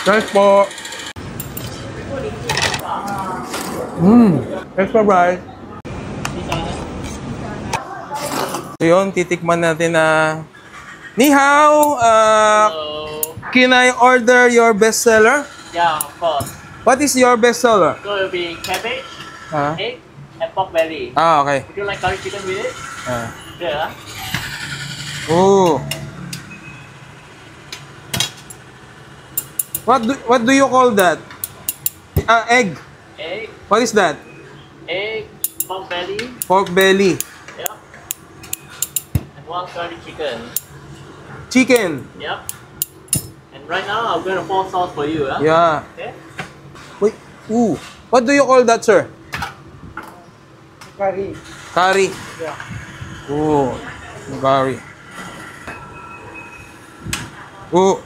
Nice po. Extra rice. So yun, titikman natin na Ni hao, can I order your bestseller? Yeah, of course. What is your bestseller? So it will be cabbage, egg, and pork belly. Ah, okay. Would you like curry chicken with it? Yeah. Oh. What do you call that? Egg. Egg. What is that? Egg, pork belly. Pork belly. Yep. And one curry chicken. Chicken. Yep. And right now I'm going to pour sauce for you. Huh? Yeah. Okay. Wait. Ooh. What do you call that, sir? Curry. Curry. Yeah. Ooh. Curry. Ooh.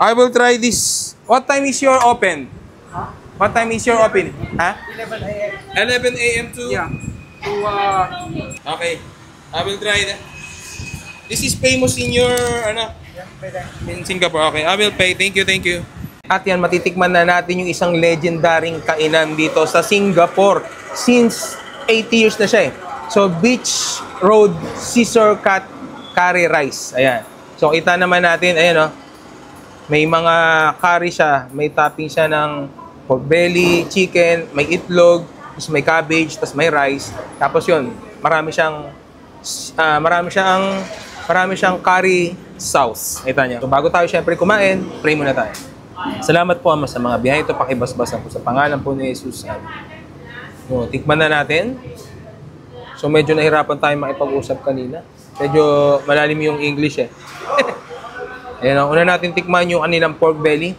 I will try this. What time is your open? Huh? What time is your open? Huh? 11 a.m. 11 a.m. to? Yeah. Okay. I will try that. This is famous in your, in Singapore. Okay. I will pay. Thank you, thank you. At yan, matitikman na natin yung isang legendaring kainan dito sa Singapore. Since 80 years na siya eh. So, Beach Road Scissor Cut Curry Rice. Ayan. So, kita naman natin, ayan o. May mga curry siya. May topping siya ng pork belly, chicken, may itlog, tapos may cabbage, tapos may rice. Tapos yun, marami siyang curry sauce. Kita niyo. So, bago tayo syempre kumain, pray muna tayo. Salamat po Ama sa mga biyaya ito. Pakibasbasan po sa pangalan po ni Jesus. So, tikman na natin. So, medyo nahirapan tayo makipag-usap kanina. Medyo malalim yung English eh. Ayan, una natin tikman yung kanilang pork belly.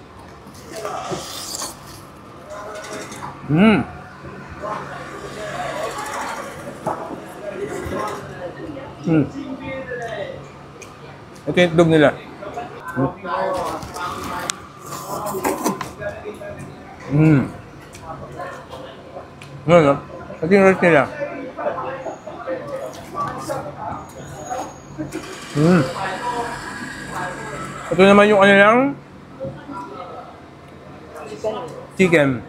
Ito yung itlog nila. Ano? Ito yung rice nila. Ito naman yung kanilang chicken.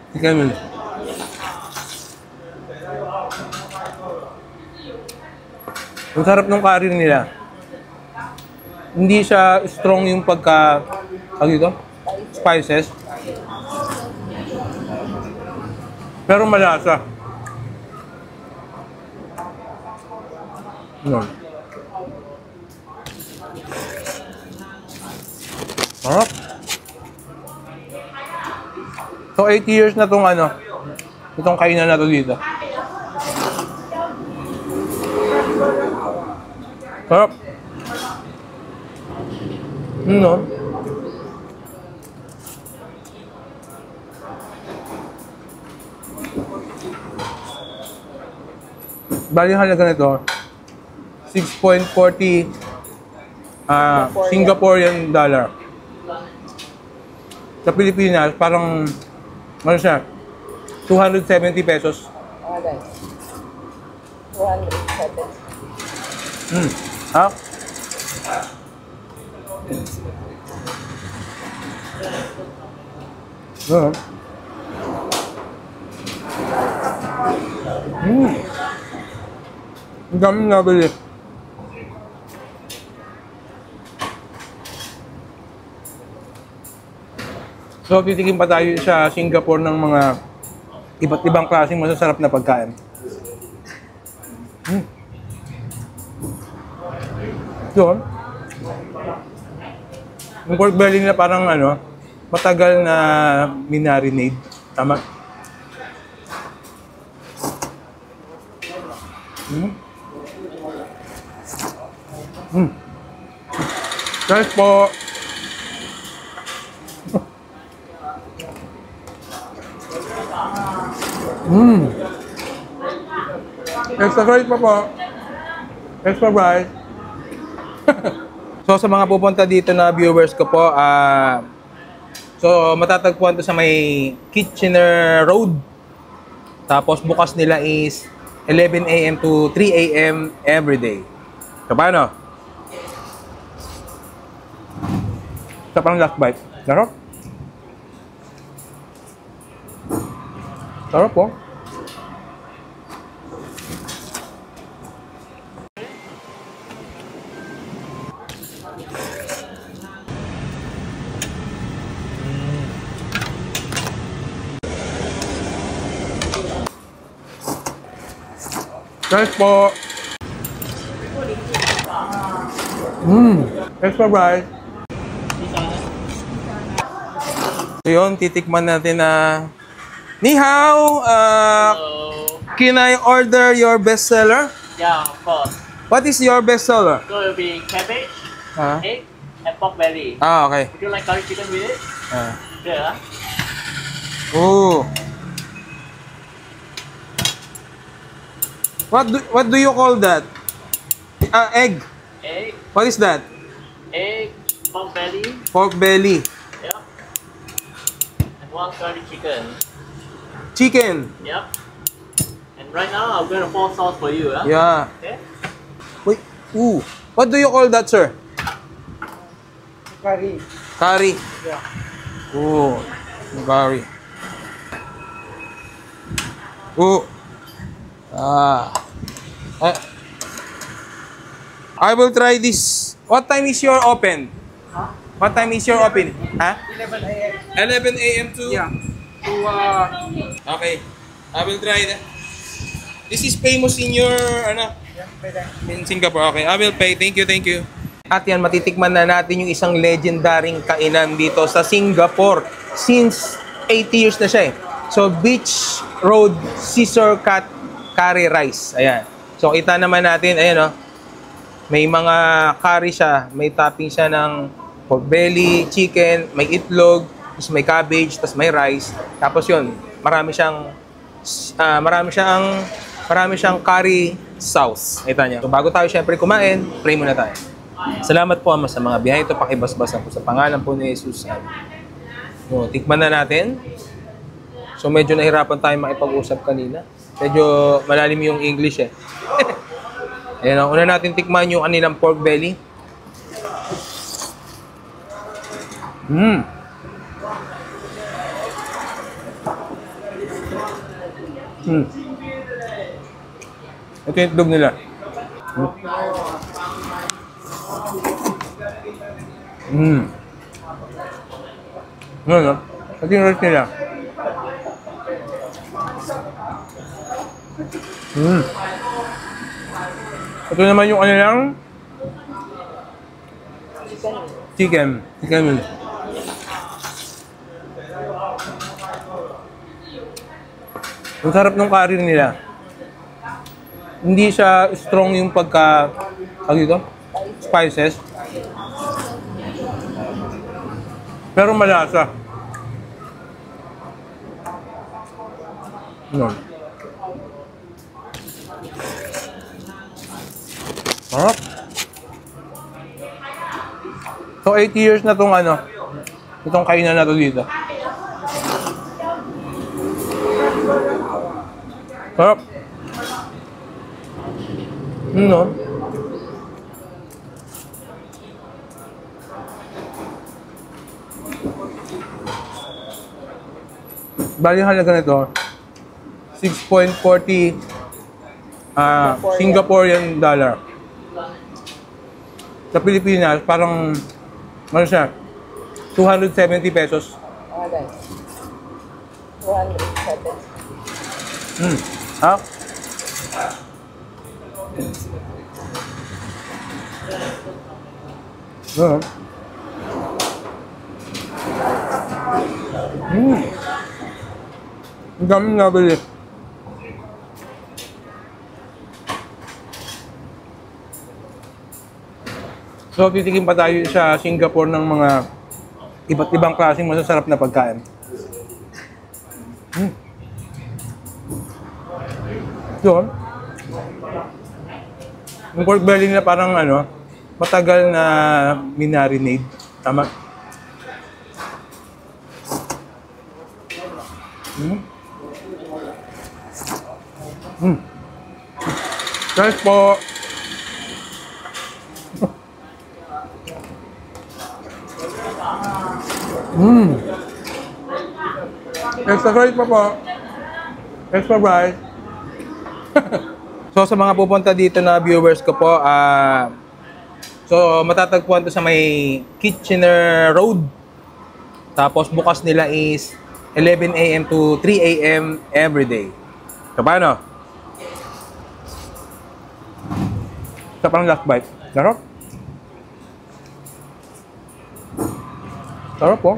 Ang sarap ng curry nila. Hindi siya strong yung spices. Pero malasa. Sarap. So 80 years na itong kainan na to dito. Sarap. Bali halaga nito 6.40 Singaporean dollar. Sa Pilipinas, parang, ano siya, 270 pesos. Okay. 270. Ha? Ang daming nabili. So, titikim pa tayo sa Singapore ng mga iba't ibang klaseng masasarap na pagkain. Yun. Yung pork belly na parang matagal na minarinade. Tama? Nice po. Extra rice pa po. Extra rice. So sa mga pupunta dito na viewers ko po, so matatagpuan to sa may Kitchener Road. Tapos bukas nila is 11 a.m. to 3 a.m. every day. So paano? Sa pang last bite. Sarap. Sarap po. Thanks po. Extra rice. So yun, titikman natin na Ni hao, Hello. can I order your bestseller? Yeah, of course. What is your bestseller? So it will be cabbage, Ah, egg, and pork belly. okay. Would you like curry chicken with it? Ah. Yeah. Oh. What do you call that? Egg. Egg, What is that? egg, pork belly. Pork belly. Yep. And one curry chicken. Chicken. Yep. And right now I'm gonna pour sauce for you. Huh? Yeah. Okay. Wait. Ooh. What do you call that, sir? Curry. Curry. Yeah. Oh. Curry. Oh. I will try this. What time is your open? Huh? What time is your open? Huh? 11 a.m. 11 a.m. to? Yeah. To, Okay. I will try that. This is famous in your, yeah, pwede. in Singapore. Okay. I will pay. Thank you, thank you. At yan, matitikman na natin yung isang legendaring kainan dito sa Singapore. Since 80 years na siya eh. So, Beach Road Scissor Cut Curry Rice. Ayan. So, kita naman natin, ayan o. May mga curry siya. May topping siya ng pork belly, chicken, may itlog, tapos may cabbage, tapos may rice. Tapos yun, marami siyang curry sauce. Kita niyo. So, bago tayo syempre kumain, pray muna tayo. Salamat po Ama sa mga biyahe ito. Pakibasbasan po sa pangalan po ni Jesus. So, tikman na natin. So, medyo nahirapan tayo makipag-usap kanina. Medyo malalim yung English eh. Ayan, una natin tikman yung kanilang pork belly. Ito yung itlog nila. Ano? Ito yung rice nila. Ito naman yung kanilang chicken. Chicken. Ang sarap ng curry nila. Hindi siya strong yung pagka spices. Pero malasa. No. Sarap. So 80 years na tong itong kainan na to dito. Sarap. No. Bali halaga nito 6.40 Singaporean dollar. Sa Pilipinas parang ano siya 270 pesos. Okay. 207. Ha? Ang daming nabili. So, titikim pa tayo sa Singapore ng mga iba't ibang klaseng masasarap na pagkain. Yun. Yung pork belly nila parang matagal na minarinade. Tama? Thanks po. Mmm. Extra rice pa po. Extra rice. So sa mga pupunta dito na viewers ko po, so matatagpuan to sa may Kitchener Road. Tapos bukas nila is 11 a.m. to 3 a.m. every day. So paano? Sa pang last bite. Sarap. Sarap po.